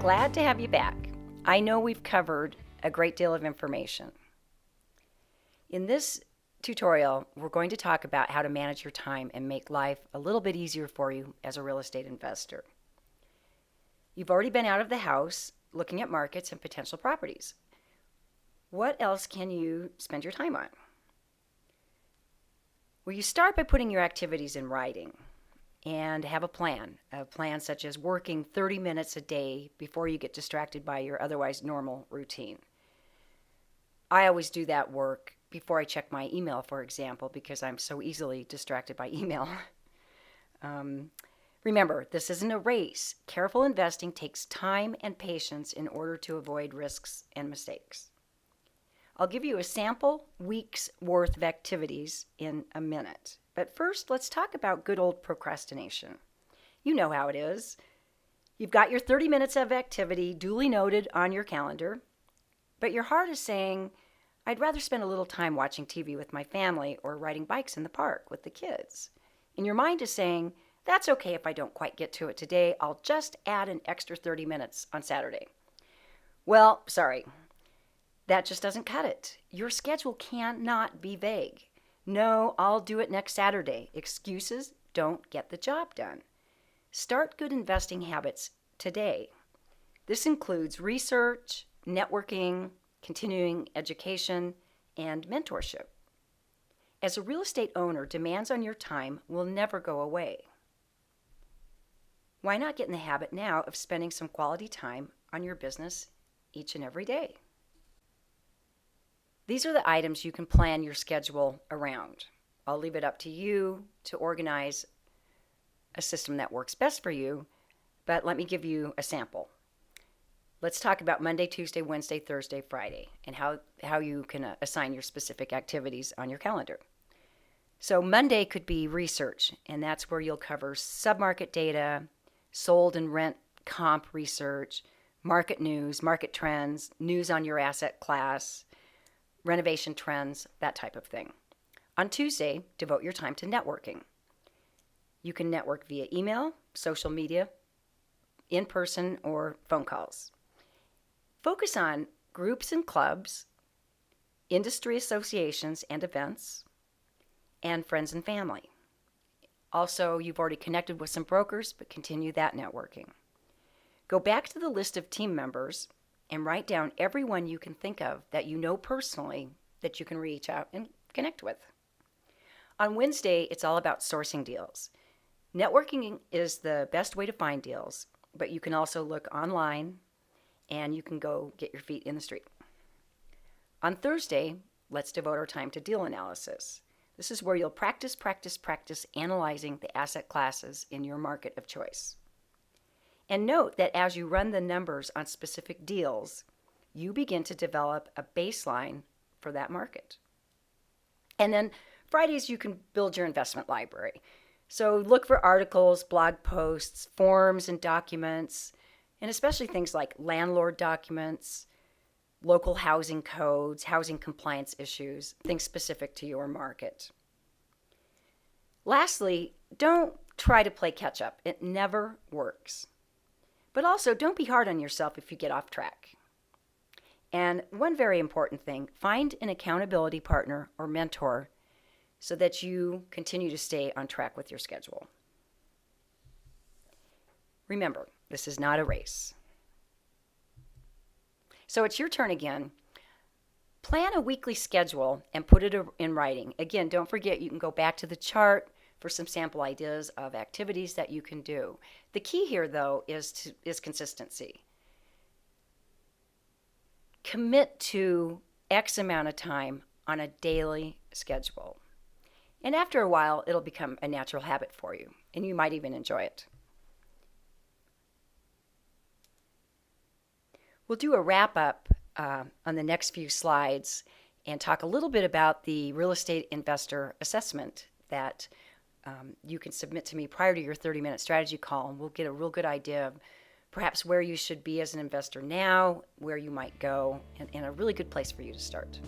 Glad to have you back. I know we've covered a great deal of information. In this tutorial, we're going to talk about how to manage your time and make life a little bit easier for you as a real estate investor. You've already been out of the house looking at markets and potential properties. What else can you spend your time on? Well, you start by putting your activities in writing and have a plan such as working 30 minutes a day before you get distracted by your otherwise normal routine. I always do that work before I check my email, for example, because I'm so easily distracted by email. Remember, this isn't a race. Careful investing takes time and patience in order to avoid risks and mistakes. I'll give you a sample week's worth of activities in a minute. But first, let's talk about good old procrastination. You know how it is. You've got your 30 minutes of activity duly noted on your calendar, but your heart is saying, I'd rather spend a little time watching TV with my family or riding bikes in the park with the kids. And your mind is saying, that's okay if I don't quite get to it today. I'll just add an extra 30 minutes on Saturday. Well, sorry. That just doesn't cut it. Your schedule cannot be vague. No, I'll do it next Saturday. Excuses don't get the job done. Start good investing habits today. This includes research, networking, continuing education, and mentorship. As a real estate owner, demands on your time will never go away. Why not get in the habit now of spending some quality time on your business each and every day? These are the items you can plan your schedule around. I'll leave it up to you to organize a system that works best for you, but let me give you a sample. Let's talk about Monday, Tuesday, Wednesday, Thursday, Friday, and how you can assign your specific activities on your calendar. So Monday could be research, and that's where you'll cover submarket data, sold and rent comp research, market news, market trends, news on your asset class, renovation trends, that type of thing. On Tuesday, devote your time to networking. You can network via email, social media, in person, or phone calls. Focus on groups and clubs, industry associations and events, and friends and family. Also, you've already connected with some brokers, but continue that networking. Go back to the list of team members and write down everyone you can think of that you know personally that you can reach out and connect with. On Wednesday, it's all about sourcing deals. Networking is the best way to find deals, but you can also look online and you can go get your feet in the street. On Thursday, let's devote our time to deal analysis. This is where you'll practice analyzing the asset classes in your market of choice. And note that as you run the numbers on specific deals, you begin to develop a baseline for that market. And then Fridays, you can build your investment library. So look for articles, blog posts, forms and documents, and especially things like landlord documents, local housing codes, housing compliance issues, things specific to your market. Lastly, don't try to play catch up. It never works. But also, don't be hard on yourself if you get off track. And one very important thing, find an accountability partner or mentor so that you continue to stay on track with your schedule. Remember, this is not a race. So it's your turn again. Plan a weekly schedule and put it in writing. Again, don't forget you can go back to the chart for some sample ideas of activities that you can do. The key here, though, is consistency. Commit to X amount of time on a daily schedule. And after a while, it'll become a natural habit for you, and you might even enjoy it. We'll do a wrap-up on the next few slides and talk a little bit about the real estate investor assessment that you can submit to me prior to your 30-minute strategy call, and we'll get a real good idea of perhaps where you should be as an investor now, where you might go, and a really good place for you to start.